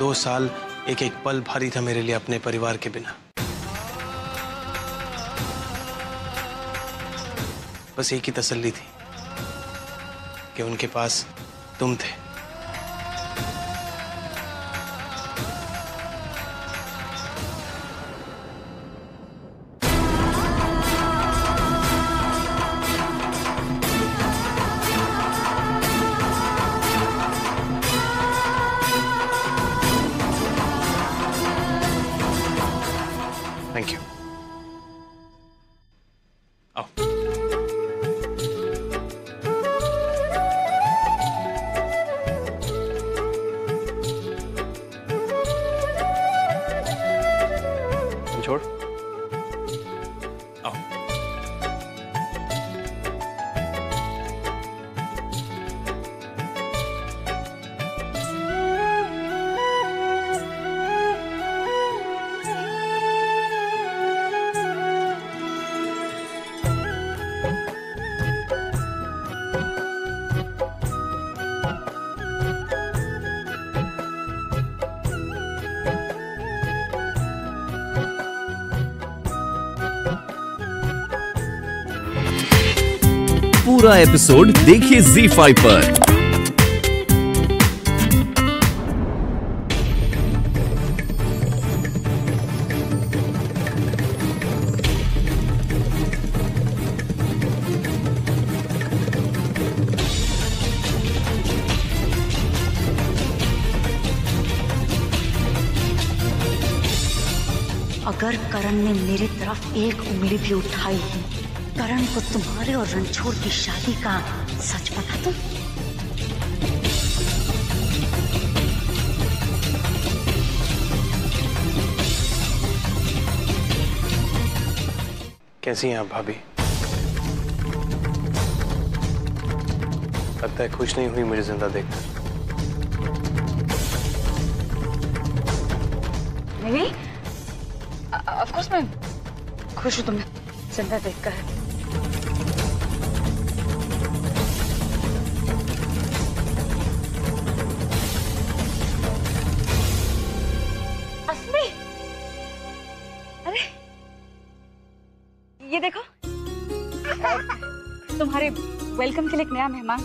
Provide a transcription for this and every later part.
2 साल एक एक पल भारी था मेरे लिए अपने परिवार के बिना। बस एक ही तसल्ली थी कि उनके पास तुम थे। Thank you. आओ। छोड़। आओ। पूरा एपिसोड देखिए ZEE5 पर। अगर करण ने मेरी तरफ एक उंगली भी उठाई, करण को तुम्हारे और रणछोड़ की शादी का सच बता दूं? कैसी हैं आप भाभी? लगता है खुश नहीं हुई मुझे जिंदा देखकर। नहीं, ऑफ कोर्स मैं खुश हूँ तुम्हें जिंदा देखकर। ये देखो, तुम्हारे वेलकम के लिए एक नया मेहमान।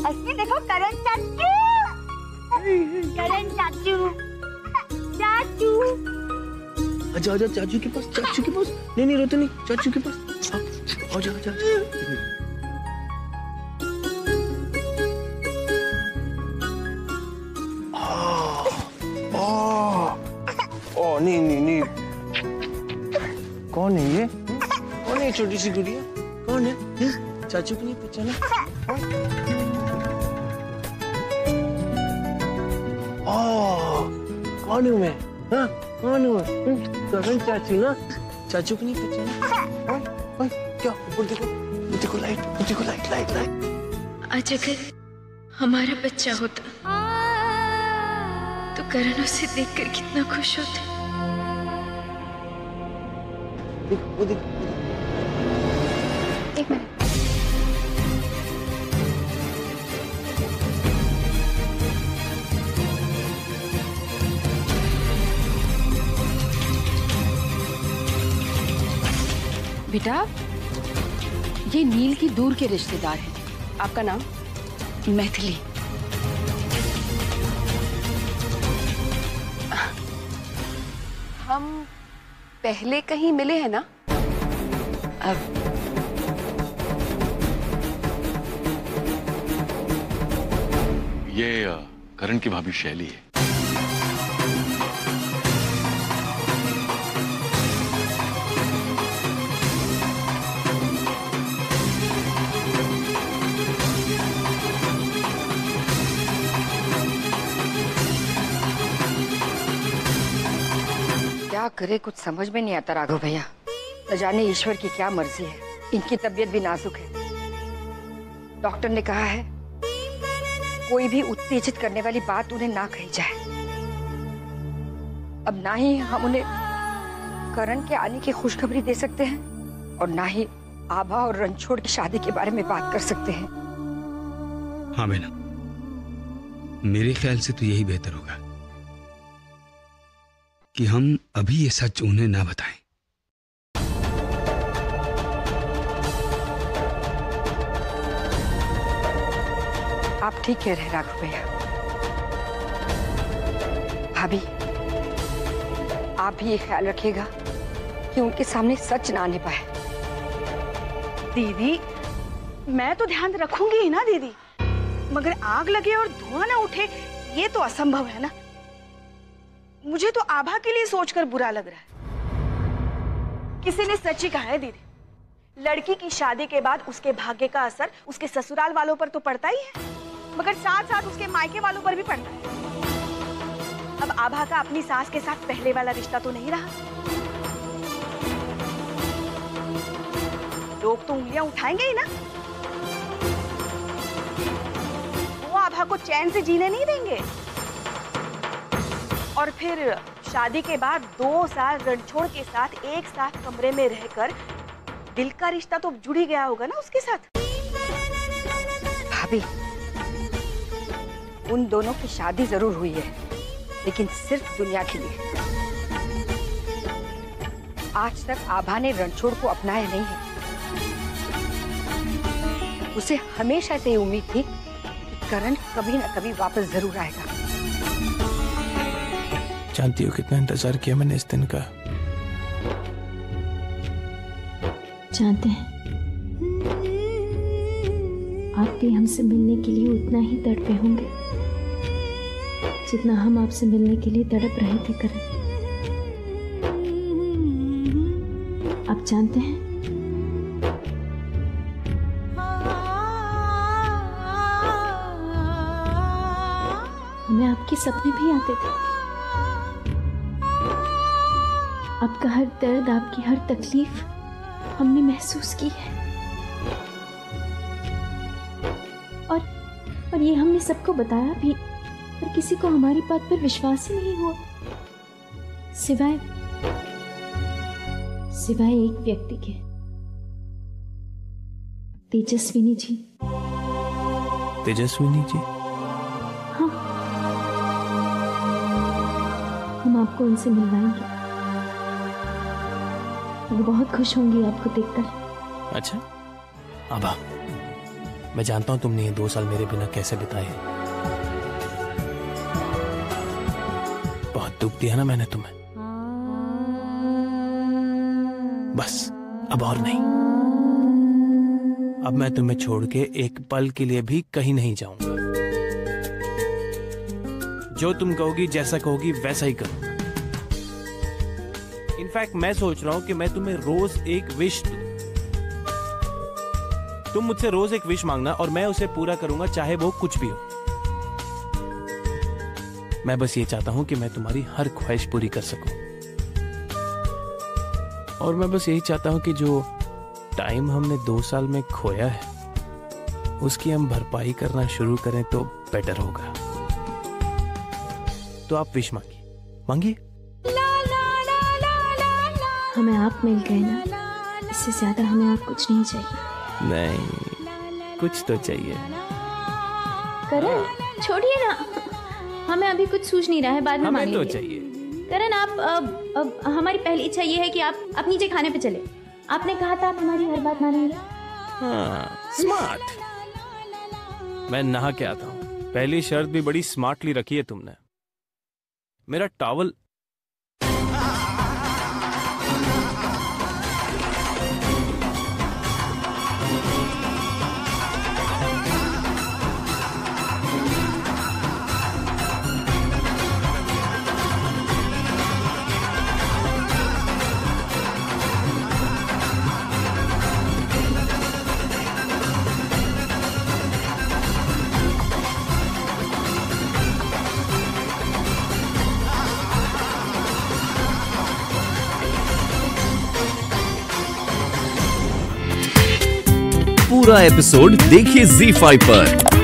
अस्मी देखो, करण चाचू, करण चाचू, चाचू। आजा आजा चाचू के पास, चाचू के पास। नहीं नहीं रोते नहीं, चाचू के पास। आजा आजा। ओ नहीं नहीं नहीं। कौन है ये? कौन है छोटी सी गुड़िया? कौन है? चाचू को नहीं पहचाना? कौन हूँ मैं? हाँ कौन हूँ? करण चाचू ना? चाचू को नहीं पहचाना? क्या ऊपर देखो, देखो लाइट, देखो लाइट लाइट लाइट। आज अगर हमारा बच्चा होता तो करण उसे देखकर कितना खुश होता। देखो वो देखो। एक मिनट। बेटा, ये नील की दूर के रिश्तेदार हैं। आपका नाम? मैथिली। हम पहले कहीं मिले हैं ना? अब ये करण की भाभी शैली है। क्या करे, कुछ समझ में नहीं आता राघव भैया। न जाने ईश्वर की क्या मर्जी है। इनकी तबीयत भी नाजुक है। डॉक्टर ने कहा है कोई भी उत्तेजित करने वाली बात उन्हें ना कही जाए। अब ना ही हम उन्हें करण के आने की खुशखबरी दे सकते हैं और ना ही आभा और रणछोड़ की शादी के बारे में बात कर सकते हैं। हाँ बेटा, मेरे ख्याल से तो यही बेहतर होगा कि हम अभी ये सच उन्हें ना बताएं। आप ठीक कह रहे राघव भैया। भाभी, आप भी ये ख्याल रखिएगा कि उनके सामने सच ना आने पाए। दीदी, मैं तो ध्यान रखूंगी ही ना दीदी, मगर आग लगे और धुआं ना उठे ये तो असंभव है ना। मुझे तो आभा के लिए सोचकर बुरा लग रहा है। किसी ने सच ही कहा है दीदी, लड़की की शादी के बाद उसके भाग्य का असर उसके ससुराल वालों पर तो पड़ता ही है, मगर साथ साथ उसके मायके वालों पर भी पड़ता है। अब आभा का अपनी सास के साथ पहले वाला रिश्ता तो नहीं रहा। लोग तो उंगलियां उठाएंगे ही ना। वो आभा को चैन से जीने नहीं देंगे। और फिर शादी के बाद 2 साल रणछोड़ के साथ एक साथ कमरे में रहकर दिल का रिश्ता तो जुड़ ही गया होगा ना उसके साथ। भाभी, उन दोनों की शादी जरूर हुई है, लेकिन सिर्फ दुनिया के लिए। आज तक आभा ने रणछोड़ को अपनाया नहीं है। उसे हमेशा से उम्मीद थी कि करण कभी न कभी वापस जरूर आएगा। जानती हो कितना इंतजार किया मैंने इस दिन का। जानते हैं, आप भी हमसे मिलने के लिए उतना ही तड़पे होंगे जितना हम आपसे मिलने के लिए तड़प रहे थे करण। आप जानते हैं, हमें आपके सपने भी आते थे। आपका हर दर्द, आपकी हर तकलीफ हमने महसूस की है। और ये हमने सबको बताया भी, पर किसी को हमारी बात पर विश्वास ही नहीं हुआ, सिवाय एक व्यक्ति के, तेजस्विनी जी। तेजस्विनी जी? हाँ, हम आपको उनसे मिलवाएंगे। वो बहुत खुश होंगी आपको देखकर। अच्छा आभा, मैं जानता हूं तुमने ये 2 साल मेरे बिना कैसे बिताए हैं। बहुत दुख दिया ना मैंने तुम्हें। बस अब और नहीं। अब मैं तुम्हें छोड़ के एक पल के लिए भी कहीं नहीं जाऊंगा। जो तुम कहोगी, जैसा कहोगी वैसा ही करूंगा। इनफैक्ट मैं सोच रहा हूं कि मैं तुम्हें रोज एक विश दूं। तुम मुझसे रोज एक विश मांगना और मैं उसे पूरा करूंगा, चाहे वो कुछ भी हो। मैं बस ये चाहता हूं कि मैं तुम्हारी हर ख्वाहिश पूरी कर सकूं। और मैं बस यही चाहता हूं कि जो टाइम हमने 2 साल में खोया है, उसकी हम भरपाई करना शुरू करें तो बेटर होगा। तो आप विश मांगिए। हमें आप मिल गए ना, इससे ज्यादा हमें आप कुछ नहीं चाहिए। नहीं, कुछ तो चाहिए। करण, छोड़िए ना, हमें अभी कुछ सूझ नहीं रहा है, बाद में मान लेंगे। तो चाहिए। करण, आप हमारी पहली इच्छा ये है कि आप नीचे खाने पे चले। आपने कहा था आप हमारी हर बात मानेंगे। हाँ, स्मार्ट। मैं नहा के आता हूँ। पहली शर्त भी बड़ी स्मार्टली रखी है तुमने। मेरा टॉवल पूरा एपिसोड देखिए ZEE5 पर।